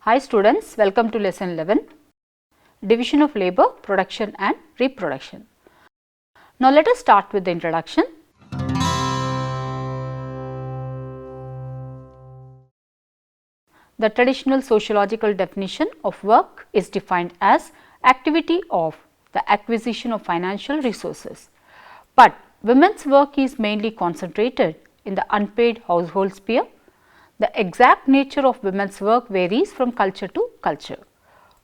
Hi students, welcome to lesson 11, division of labor, production and reproduction. Now let us start with the introduction. The traditional sociological definition of work is defined as activity of the acquisition of financial resources, but women's work is mainly concentrated in the unpaid household sphere. The exact nature of women's work varies from culture to culture.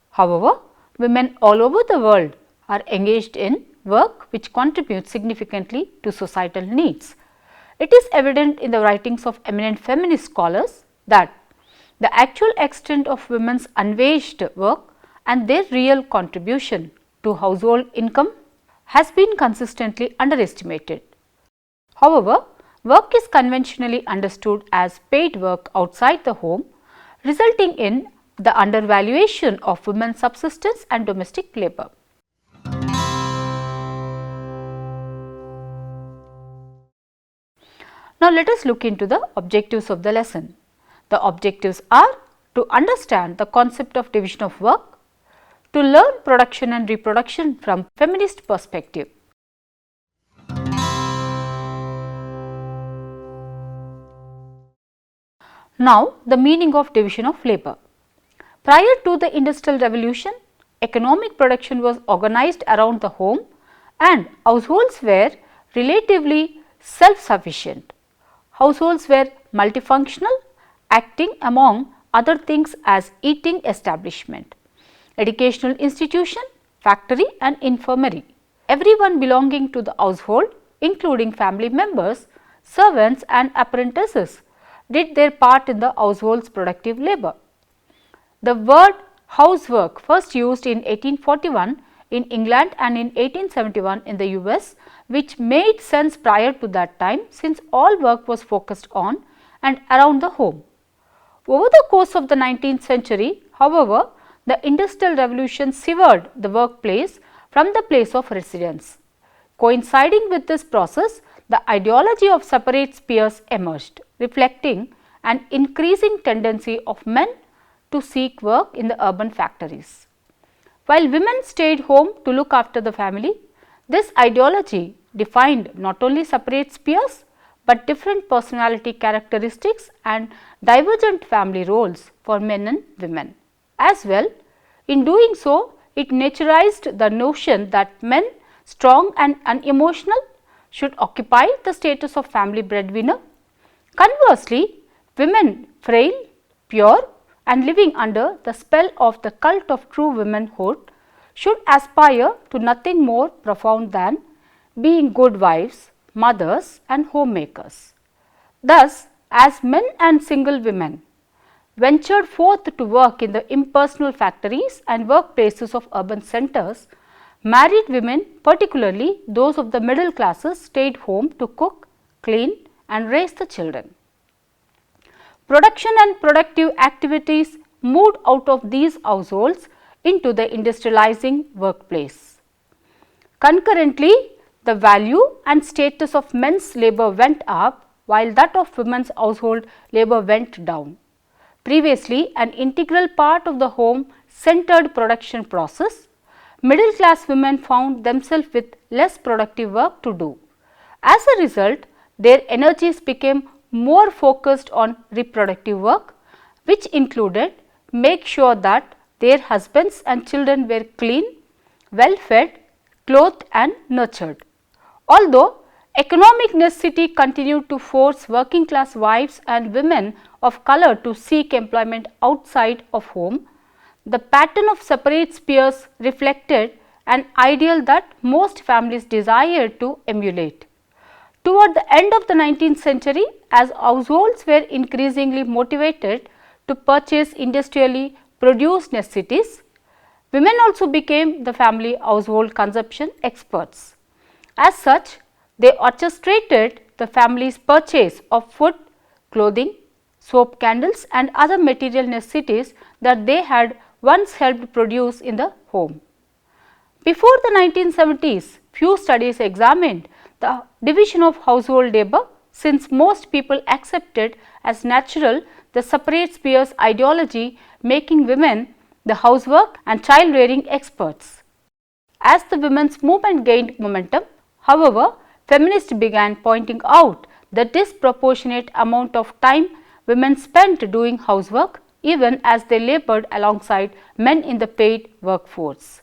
However, women all over the world are engaged in work which contributes significantly to societal needs. It is evident in the writings of eminent feminist scholars that the actual extent of women's unwaged work and their real contribution to household income has been consistently underestimated. However, work is conventionally understood as paid work outside the home, resulting in the undervaluation of women's subsistence and domestic labor. Now, let us look into the objectives of the lesson. The objectives are to understand the concept of division of work, to learn production and reproduction from feminist perspective. Now, the meaning of division of labor. Prior to the Industrial Revolution, economic production was organized around the home and households were relatively self-sufficient. Households were multifunctional, acting among other things as eating establishment, educational institution, factory and infirmary. Everyone belonging to the household, including family members, servants and apprentices, did their part in the household's productive labor. The word housework first used in 1841 in England and in 1871 in the US, which made sense prior to that time since all work was focused on and around the home. Over the course of the 19th century, however, the Industrial Revolution severed the workplace from the place of residence. Coinciding with this process, the ideology of separate spheres emerged, reflecting an increasing tendency of men to seek work in the urban factories. While women stayed home to look after the family, this ideology defined not only separate spheres, but different personality characteristics and divergent family roles for men and women. As well, in doing so, it naturalized the notion that men, strong and unemotional, should occupy the status of family breadwinner. Conversely, women frail, pure and living under the spell of the cult of true womanhood should aspire to nothing more profound than being good wives, mothers and homemakers. Thus, as men and single women ventured forth to work in the impersonal factories and workplaces of urban centers, married women, particularly those of the middle classes, stayed home to cook, clean and raise the children. Production and productive activities moved out of these households into the industrializing workplace. Concurrently, the value and status of men's labor went up while that of women's household labor went down. Previously, an integral part of the home centered production process, middle class women found themselves with less productive work to do. As a result, their energies became more focused on reproductive work, which included make sure that their husbands and children were clean, well fed, clothed and nurtured. Although economic necessity continued to force working class wives and women of color to seek employment outside of home, the pattern of separate spheres reflected an ideal that most families desired to emulate. Toward the end of the 19th century, as households were increasingly motivated to purchase industrially produced necessities, women also became the family household consumption experts. As such, they orchestrated the family's purchase of food, clothing, soap, candles and other material necessities that they had once helped produce in the home. Before the 1970s, few studies examined the division of household labor since most people accepted as natural the separate spheres ideology, making women the housework and child rearing experts. As the women's movement gained momentum, however, feminists began pointing out the disproportionate amount of time women spent doing housework even as they labored alongside men in the paid workforce.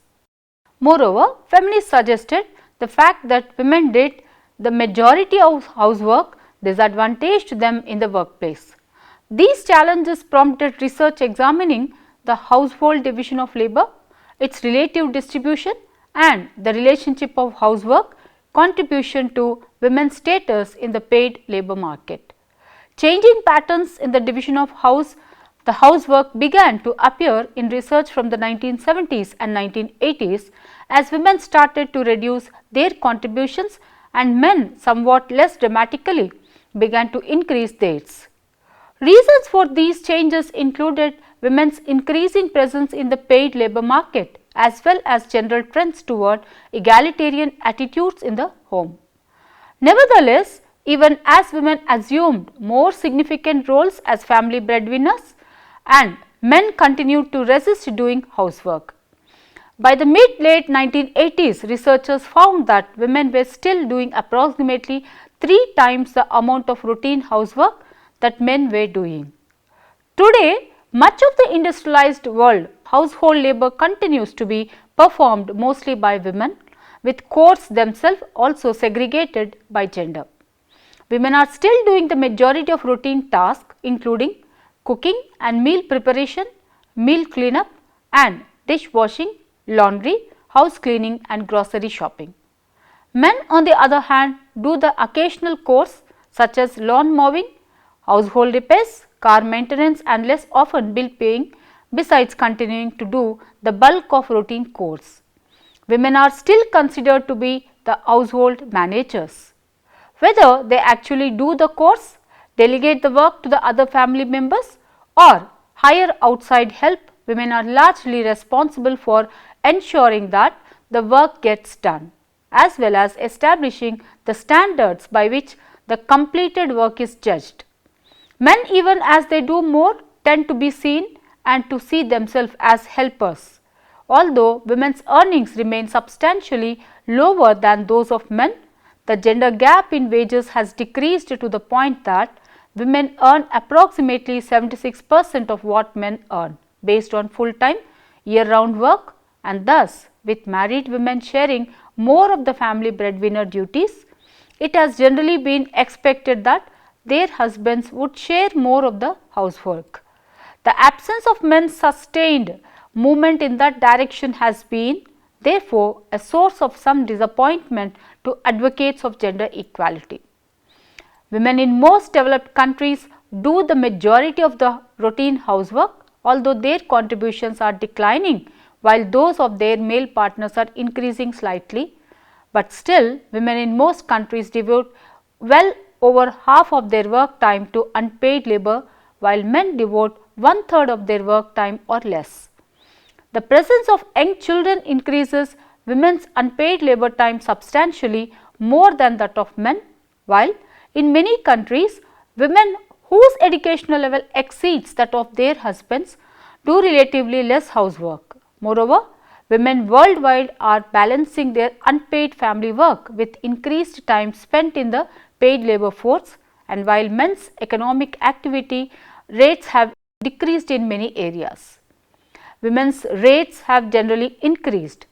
Moreover, feminists suggested the fact that women did the majority of housework disadvantaged them in the workplace. These challenges prompted research examining the household division of labor, its relative distribution and the relationship of housework contribution to women's status in the paid labor market. Changing patterns in the division of the housework began to appear in research from the 1970s and 1980s as women started to reduce their contributions and men somewhat less dramatically began to increase theirs. Reasons for these changes included women's increasing presence in the paid labor market as well as general trends toward egalitarian attitudes in the home. Nevertheless, even as women assumed more significant roles as family breadwinners and men continued to resist doing housework. By the mid-late 1980s, researchers found that women were still doing approximately 3 times the amount of routine housework that men were doing. Today, much of the industrialized world, household labor continues to be performed mostly by women, with chores themselves also segregated by gender. Women are still doing the majority of routine tasks including cooking and meal preparation, meal cleanup and dishwashing, laundry, house cleaning and grocery shopping. Men on the other hand do the occasional chores such as lawn mowing, household repairs, car maintenance and less often bill paying besides continuing to do the bulk of routine chores. Women are still considered to be the household managers. Whether they actually do the chores, delegate the work to the other family members or hire outside help, women are largely responsible for ensuring that the work gets done, as well as establishing the standards by which the completed work is judged. Men, even as they do more, tend to be seen and to see themselves as helpers. Although women's earnings remain substantially lower than those of men, the gender gap in wages has decreased to the point that women earn approximately 76% of what men earn based on full-time year-round work, and thus with married women sharing more of the family breadwinner duties, it has generally been expected that their husbands would share more of the housework. The absence of men's sustained movement in that direction has been, therefore, a source of some disappointment to advocates of gender equality. Women in most developed countries do the majority of the routine housework, although their contributions are declining while those of their male partners are increasing slightly, but still women in most countries devote well over half of their work time to unpaid labor while men devote 1/3 of their work time or less. The presence of young children increases women's unpaid labor time substantially more than that of men, while in many countries women whose educational level exceeds that of their husbands do relatively less housework. Moreover, women worldwide are balancing their unpaid family work with increased time spent in the paid labor force, and while men's economic activity rates have decreased in many areas, women's rates have generally increased.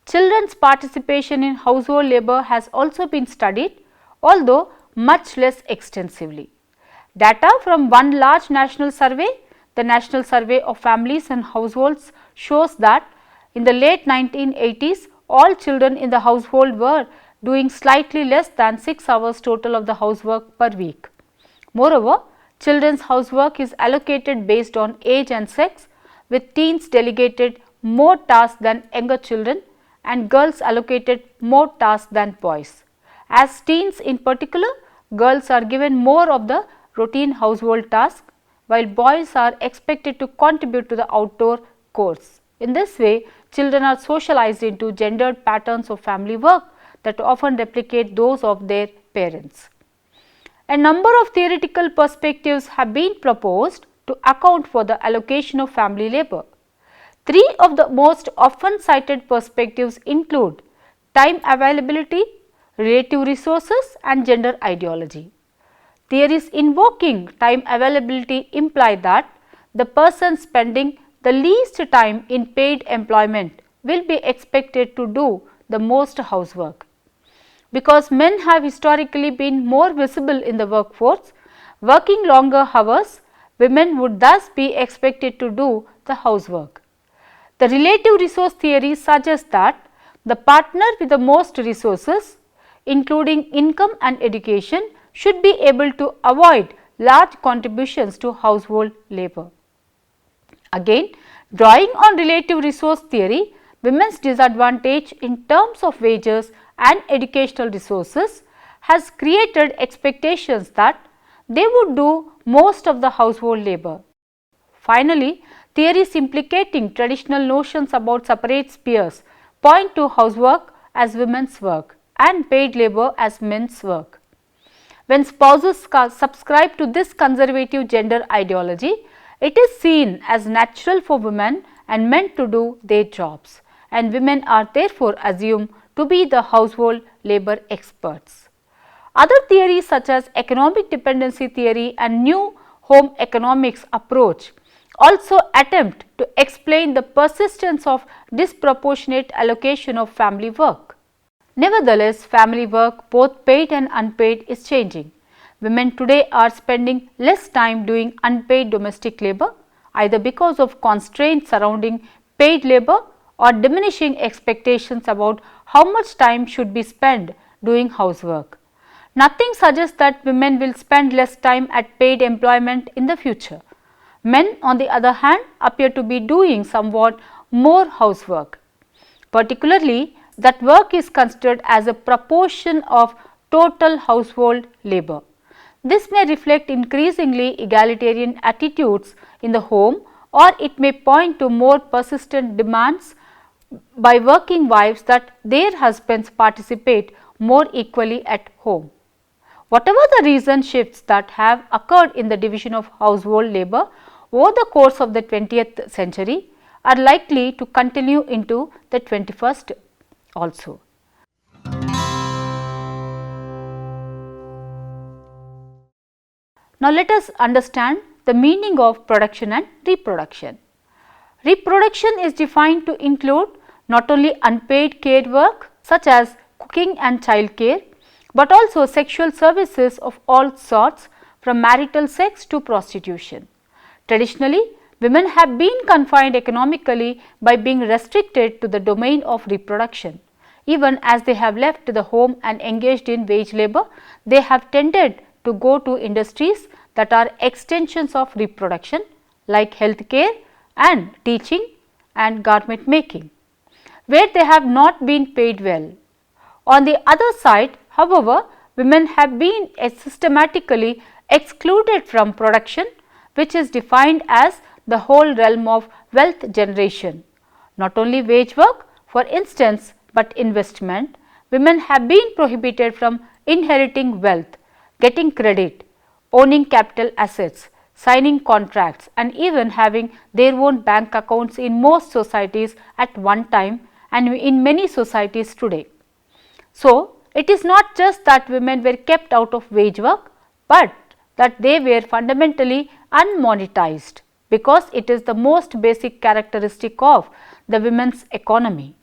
Children's participation in household labor has also been studied, although much less extensively. Data from one large national survey, the National Survey of Families and Households, shows that in the late 1980s, all children in the household were doing slightly less than 6 hours total of the housework per week. Moreover, children's housework is allocated based on age and sex, with teens delegated more tasks than younger children and girls allocated more tasks than boys. As teens in particular, girls are given more of the routine household tasks, while boys are expected to contribute to the outdoor chores. In this way, children are socialized into gendered patterns of family work that often replicate those of their parents. A number of theoretical perspectives have been proposed to account for the allocation of family labor. Three of the most often cited perspectives include time availability, relative resources and gender ideology. Theories invoking time availability imply that the person spending the least time in paid employment will be expected to do the most housework. Because men have historically been more visible in the workforce, working longer hours, women would thus be expected to do the housework. The relative resource theory suggests that the partner with the most resources, including income and education, should be able to avoid large contributions to household labor. Again, drawing on relative resource theory, women's disadvantage in terms of wages and educational resources has created expectations that they would do most of the household labor. Finally, theories implicating traditional notions about separate spheres point to housework as women's work and paid labor as men's work. When spouses subscribe to this conservative gender ideology, it is seen as natural for women and men to do their jobs, and women are therefore assumed to be the household labor experts. Other theories such as economic dependency theory and new home economics approach also attempt to explain the persistence of disproportionate allocation of family work. Nevertheless, family work, both paid and unpaid, is changing. Women today are spending less time doing unpaid domestic labor, either because of constraints surrounding paid labor or diminishing expectations about how much time should be spent doing housework. Nothing suggests that women will spend less time at paid employment in the future. Men, on the other hand, appear to be doing somewhat more housework. Particularly, that work is considered as a proportion of total household labor. This may reflect increasingly egalitarian attitudes in the home, or it may point to more persistent demands by working wives that their husbands participate more equally at home. Whatever the recent shifts that have occurred in the division of household labor over the course of the 20th century are likely to continue into the 21st also. Now, let us understand the meaning of production and reproduction. Reproduction is defined to include not only unpaid care work such as cooking and child care, but also sexual services of all sorts, from marital sex to prostitution. Traditionally, women have been confined economically by being restricted to the domain of reproduction. Even as they have left the home and engaged in wage labor, they have tended to go to industries that are extensions of reproduction, like healthcare and teaching and garment making, where they have not been paid well. On the other side, however, women have been systematically excluded from production, which is defined as the whole realm of wealth generation. Not only wage work, for instance, but investment, women have been prohibited from inheriting wealth, getting credit, owning capital assets, signing contracts, and even having their own bank accounts in most societies at one time and in many societies today. So, it is not just that women were kept out of wage work, but that they were fundamentally unmonetized, because it is the most basic characteristic of the women's economy.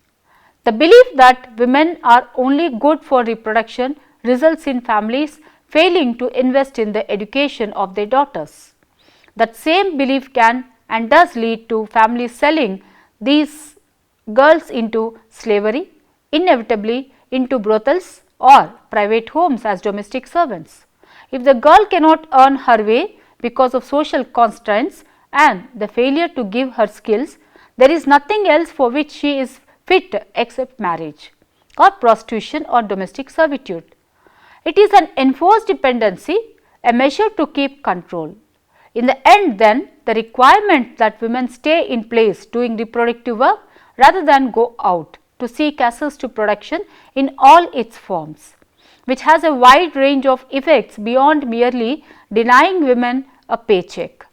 The belief that women are only good for reproduction results in families failing to invest in the education of their daughters. That same belief can and does lead to families selling these girls into slavery, inevitably into brothels or private homes as domestic servants. If the girl cannot earn her way because of social constraints and the failure to give her skills, there is nothing else for which she is fit except marriage or prostitution or domestic servitude. It is an enforced dependency, a measure to keep control. In the end then, the requirement that women stay in place doing reproductive work rather than go out to seek access to production in all its forms, which has a wide range of effects beyond merely denying women a paycheck.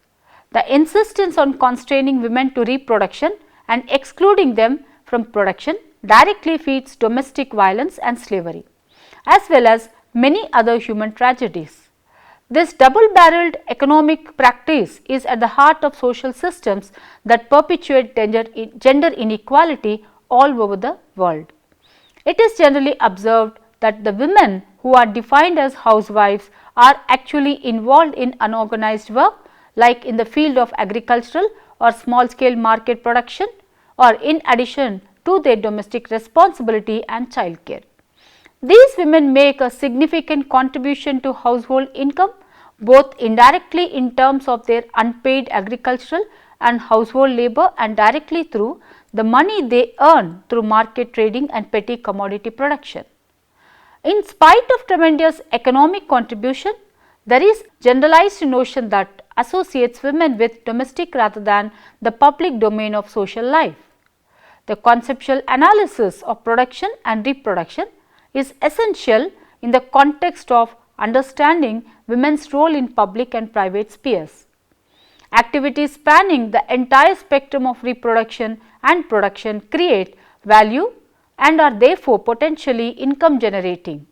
The insistence on constraining women to reproduction and excluding them from production directly feeds domestic violence and slavery, as well as many other human tragedies. This double-barreled economic practice is at the heart of social systems that perpetuate gender inequality all over the world. It is generally observed that the women who are defined as housewives are actually involved in unorganized work like in the field of agricultural or small scale market production, or in addition to their domestic responsibility and childcare. These women make a significant contribution to household income, both indirectly in terms of their unpaid agricultural and household labor, and directly through the money they earn through market trading and petty commodity production. In spite of tremendous economic contribution, there is generalized notion that associates women with domestic rather than the public domain of social life. The conceptual analysis of production and reproduction is essential in the context of understanding women's role in public and private spheres. Activities spanning the entire spectrum of reproduction and production create value and are therefore potentially income generating.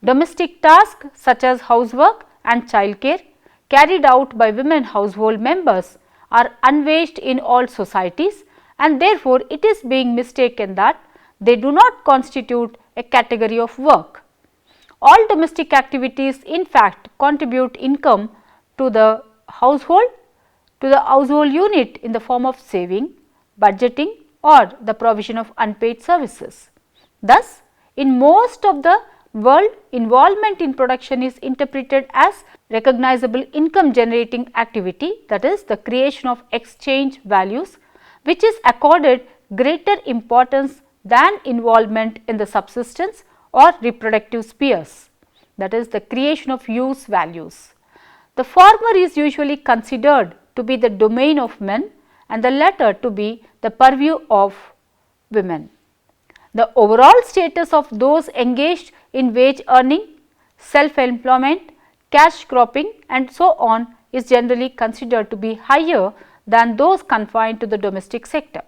Domestic tasks such as housework and childcare carried out by women household members are unwaged in all societies, and therefore it is being mistaken that they do not constitute a category of work. All domestic activities in fact contribute income to the household unit in the form of saving, budgeting, or the provision of unpaid services. Thus, in most of the world, involvement in production is interpreted as recognizable income generating activity, that is the creation of exchange values, which is accorded greater importance than involvement in the subsistence or reproductive spheres, that is the creation of use values. The former is usually considered to be the domain of men and the latter to be the purview of women. The overall status of those engaged in wage earning, self-employment, cash cropping and so on is generally considered to be higher than those confined to the domestic sector.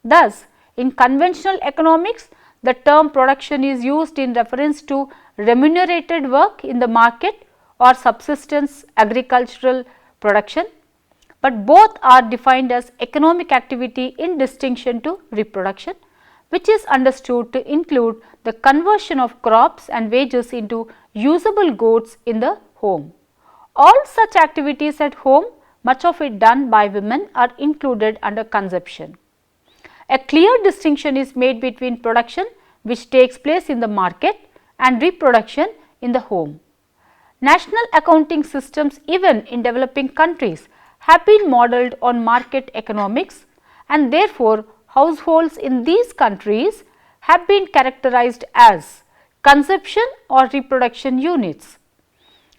Thus, in conventional economics, the term production is used in reference to remunerated work in the market or subsistence agricultural production, but both are defined as economic activity in distinction to reproduction, which is understood to include the conversion of crops and wages into usable goods in the home. All such activities at home, much of it done by women, are included under consumption. A clear distinction is made between production which takes place in the market and reproduction in the home. National accounting systems even in developing countries have been modelled on market economics, and therefore households in these countries have been characterized as consumption or reproduction units.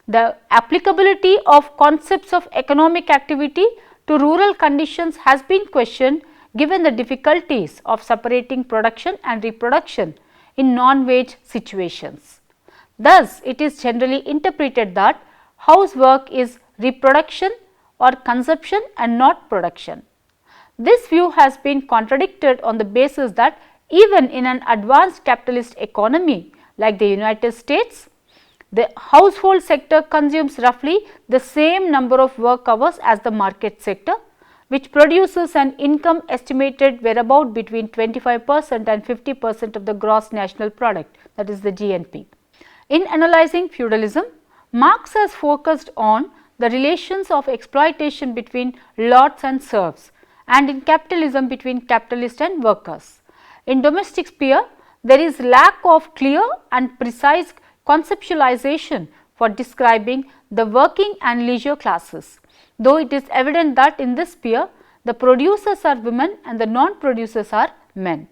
The applicability of concepts of economic activity to rural conditions has been questioned given the difficulties of separating production and reproduction in non-wage situations. Thus, it is generally interpreted that housework is reproduction or consumption and not production. This view has been contradicted on the basis that even in an advanced capitalist economy like the United States, the household sector consumes roughly the same number of work hours as the market sector, which produces an income estimated whereabout between 25% and 50% of the gross national product, that is the GNP. In analyzing feudalism, Marx has focused on the relations of exploitation between lords and serfs, and in capitalism between capitalists and workers. In domestic sphere, there is lack of clear and precise conceptualization for describing the working and leisure classes, though it is evident that in this sphere the producers are women and the non-producers are men.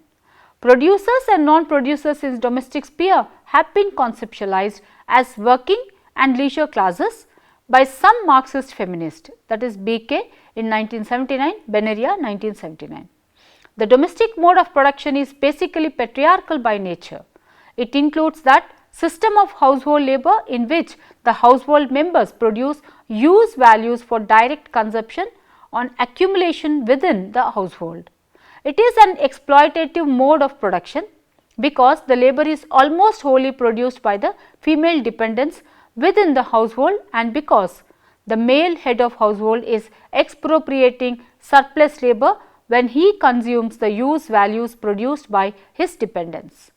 Producers and non-producers in domestic sphere have been conceptualized as working and leisure classes by some Marxist feminist, that is BK in 1979, Beneria 1979. The domestic mode of production is basically patriarchal by nature. It includes that system of household labor in which the household members produce use values for direct consumption on accumulation within the household. It is an exploitative mode of production because the labor is almost wholly produced by the female dependents within the household, and because the male head of household is expropriating surplus labor when he consumes the use values produced by his dependents.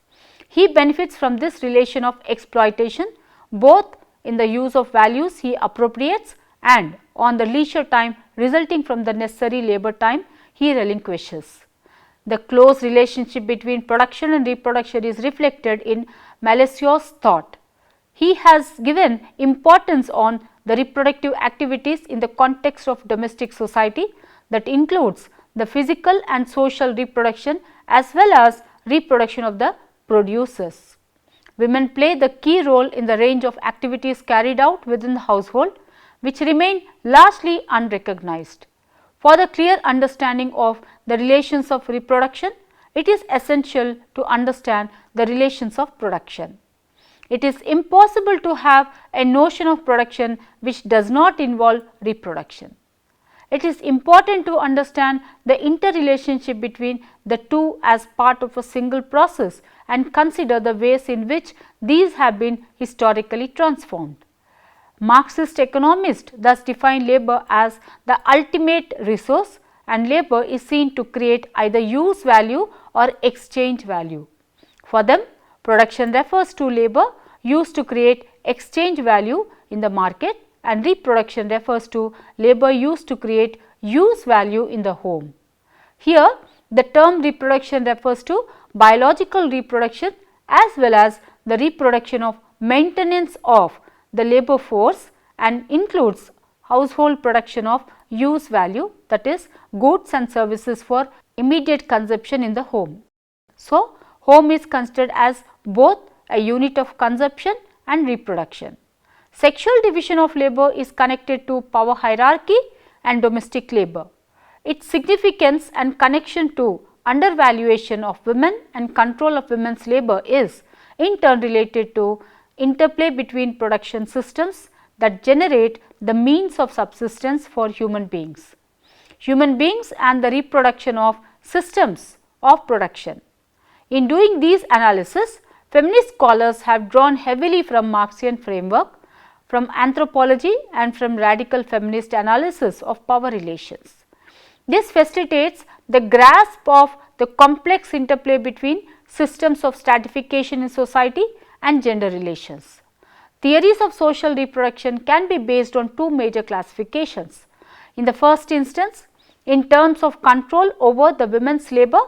He benefits from this relation of exploitation both in the use of values he appropriates and on the leisure time resulting from the necessary labor time he relinquishes. The close relationship between production and reproduction is reflected in Malthus's thought. He has given importance on the reproductive activities in the context of domestic society that includes the physical and social reproduction as well as reproduction of the producers. Women play the key role in the range of activities carried out within the household, which remain largely unrecognized. For the clear understanding of the relations of reproduction, it is essential to understand the relations of production. It is impossible to have a notion of production which does not involve reproduction. It is important to understand the interrelationship between the two as part of a single process and consider the ways in which these have been historically transformed. Marxist economists thus define labor as the ultimate resource, and labor is seen to create either use value or exchange value. For them, production refers to labor used to create exchange value in the market, and reproduction refers to labor used to create use value in the home. Here, the term reproduction refers to biological reproduction as well as the reproduction of maintenance of the labor force and includes household production of use value, that is goods and services for immediate consumption in the home. So, home is considered as both a unit of consumption and reproduction. Sexual division of labor is connected to power hierarchy and domestic labor. Its significance and connection to undervaluation of women and control of women's labor is in turn related to interplay between production systems that generate the means of subsistence for human beings. Human beings and the reproduction of systems of production. In doing these analysis, feminist scholars have drawn heavily from Marxian framework, from anthropology and from radical feminist analysis of power relations. This facilitates the grasp of the complex interplay between systems of stratification in society and gender relations. Theories of social reproduction can be based on two major classifications. In the first instance, in terms of control over the women's labor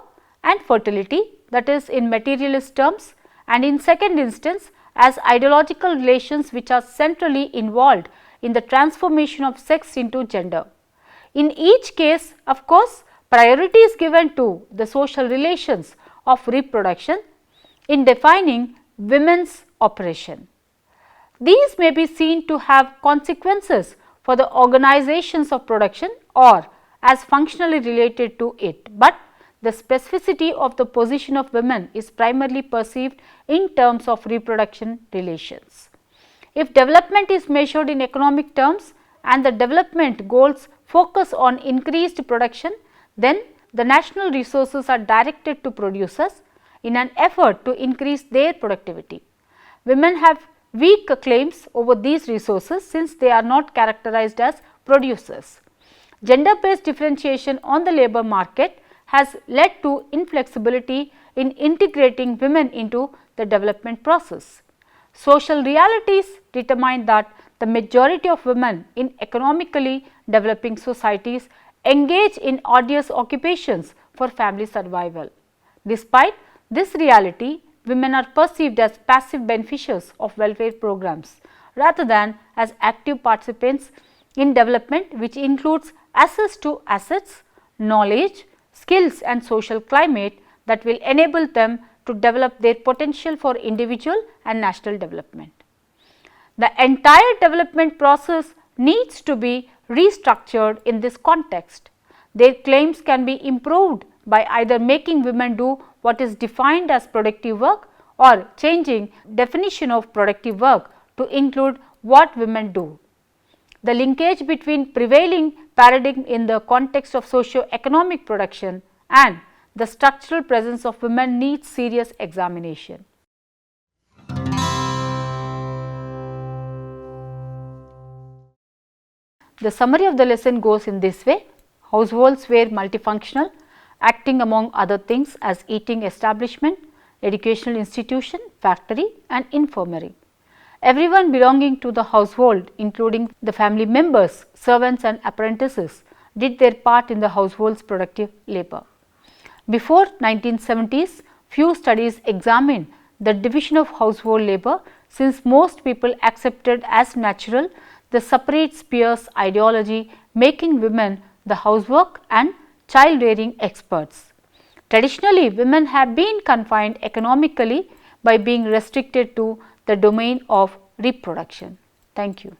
and fertility, that is in materialist terms, and in second instance as ideological relations which are centrally involved in the transformation of sex into gender. In each case, of course, priority is given to the social relations of reproduction in defining women's operation. These may be seen to have consequences for the organizations of production or as functionally related to it, but the specificity of the position of women is primarily perceived in terms of reproduction relations. If development is measured in economic terms and the development goals focus on increased production, then the national resources are directed to producers in an effort to increase their productivity. Women have weak claims over these resources since they are not characterized as producers. Gender-based differentiation on the labor market has led to inflexibility in integrating women into the development process. Social realities determine that the majority of women in economically developing societies engage in arduous occupations for family survival. Despite this reality, women are perceived as passive beneficiaries of welfare programs rather than as active participants in development, which includes access to assets, knowledge, skills and social climate that will enable them to develop their potential for individual and national development. The entire development process needs to be restructured in this context. Their claims can be improved by either making women do what is defined as productive work or changing definition of productive work to include what women do. the linkage between prevailing paradigm in the context of socio-economic production and the structural presence of women needs serious examination. The summary of the lesson goes in this way: households were multifunctional, acting among other things as eating establishment, educational institution, factory and infirmary. Everyone belonging to the household, including the family members, servants and apprentices, did their part in the household's productive labor. Before 1970s, few studies examined the division of household labor, since most people accepted as natural the separate spheres ideology, making women the housework and child rearing experts. Traditionally, women have been confined economically by being restricted to the domain of reproduction. Thank you.